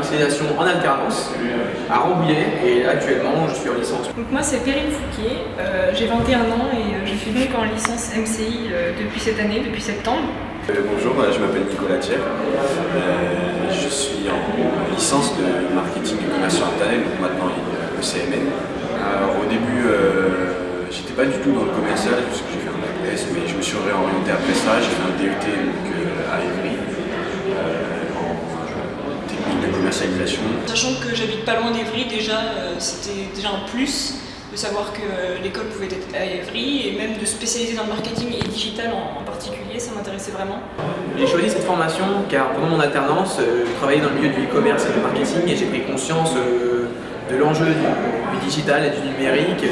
commercialisation en alternance à Rambouillet et actuellement je suis en licence. Donc moi c'est Perrine Fouquier, j'ai 21 ans et je suis donc en licence MCI depuis cette année, depuis septembre. Bonjour, je m'appelle Nicolas Thier, je suis en licence de marketing et commerce internet, donc maintenant le CMN. Alors, au début, j'étais pas du tout dans le commercial puisque j'ai fait un APS, mais je me suis réorienté après ça, j'ai fait un DUT donc, à Évry en technique de commercialisation. Sachant que j'habite pas loin d'Évry, c'était déjà un plus de savoir que l'école pouvait être à Évry et même de spécialiser dans le marketing et digital en particulier, ça m'intéressait vraiment. J'ai choisi cette formation car pendant mon alternance, je travaillais dans le milieu du e-commerce et du marketing et j'ai pris conscience de l'enjeu du digital et du numérique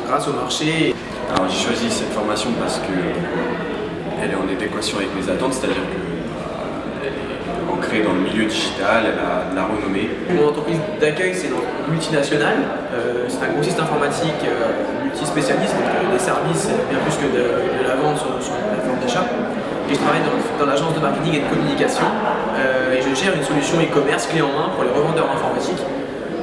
grâce au marché. Alors j'ai choisi cette formation parce qu'elle est en adéquation avec mes attentes, c'est-à-dire qu'elle est ancrée dans le milieu digital, elle a de la renommée. Mon entreprise d'accueil c'est une multinationale, c'est un grossiste informatique multispécialiste, donc des services bien plus que de la vente sur la plateforme d'achat. Et je travaille dans l'agence de marketing et de communication et je gère une solution e-commerce clé en main pour les revendeurs informatiques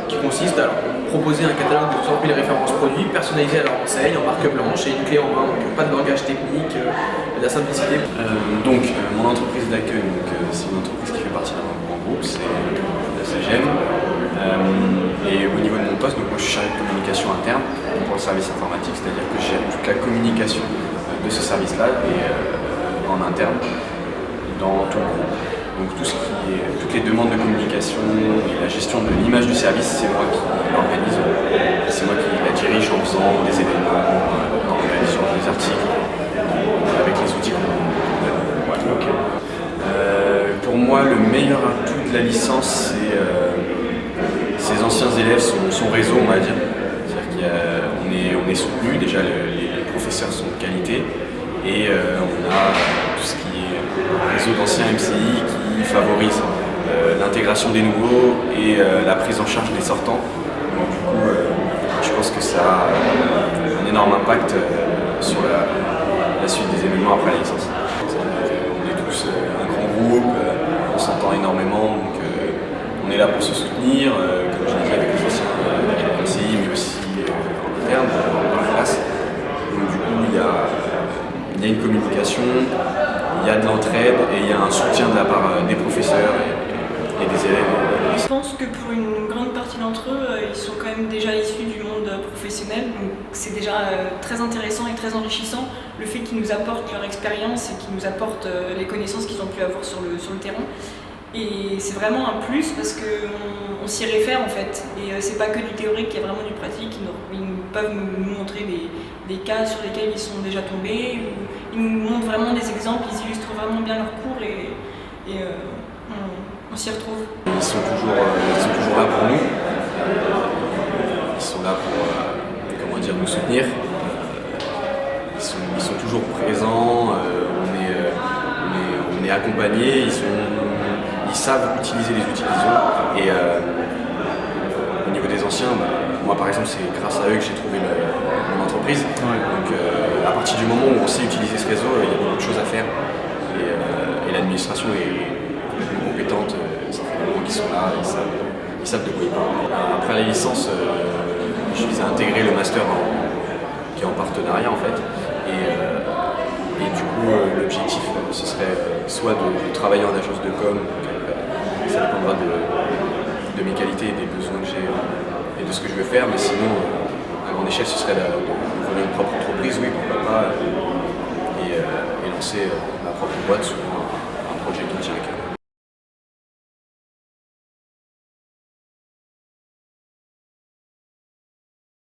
qui consiste à proposer un catalogue de 60 000 références produits personnalisés à leur enseigne en marque blanche et une clé en main, donc pas de langage technique, de la simplicité. Mon entreprise d'accueil, c'est une entreprise qui fait partie d'un grand groupe, c'est la CGM. Et au niveau de mon poste, donc moi je suis chargé de communication interne pour le service informatique, c'est-à-dire que je gère toute la communication de ce service-là et en interne dans tout le groupe. Donc toutes les demandes de communication et la gestion de l'image du service, c'est moi qui l'organise, c'est moi qui la dirige en faisant des événements, en organisant des articles, avec les outils qu'on a. Ouais, okay. Pour moi, le meilleur atout de la licence, c'est ses anciens élèves, son réseau, on va dire. C'est-à-dire qu'on est soutenu, déjà les professeurs sont de qualité, et on a tout ce qui est un réseau d'anciens MCI qui favorise l'intégration des nouveaux et la prise en charge des sortants. Donc, du coup, je pense que ça a un énorme impact sur la suite des événements après la licence. On est tous un grand groupe, on s'entend énormément, donc on est là pour se soutenir, comme je disais avec les anciens MCI, mais aussi en interne, dans la classe. Donc du coup, il y a une communication, il y a de l'entraide et il y a un soutien de la part des professeurs et des élèves. Je pense que pour une grande partie d'entre eux, ils sont quand même déjà issus du monde professionnel, donc c'est déjà très intéressant et très enrichissant le fait qu'ils nous apportent leur expérience et qu'ils nous apportent les connaissances qu'ils ont pu avoir sur le terrain. Et c'est vraiment un plus parce qu'on s'y réfère en fait. Et c'est pas que du théorique, il y a vraiment du pratique. Ils peuvent nous montrer des cas sur lesquels ils sont déjà tombés. Ou ils nous montrent vraiment des exemples, ils illustrent vraiment bien leur cours et on s'y retrouve. Ils sont toujours là pour nous. Ils sont là pour nous soutenir. Ils sont toujours présents. On est accompagnés. Ils savent utiliser les outils qu'ils ont et au niveau des anciens, moi par exemple c'est grâce à eux que j'ai trouvé mon entreprise. Ouais. Donc à partir du moment où on sait utiliser ce réseau, il y a beaucoup de choses à faire et l'administration est plus compétente, ça fait des gens qui sont là, ils savent de quoi ils parlent. Après la licence, je les ai intégré le master qui est en partenariat en fait et du coup l'objectif ce serait soit de travailler en agence de com. Ça dépendra de mes qualités et des besoins que j'ai et de ce que je veux faire, mais sinon, à grande échelle, ce serait d'ouvrir une propre entreprise, oui, pourquoi pas, et lancer ma propre boîte.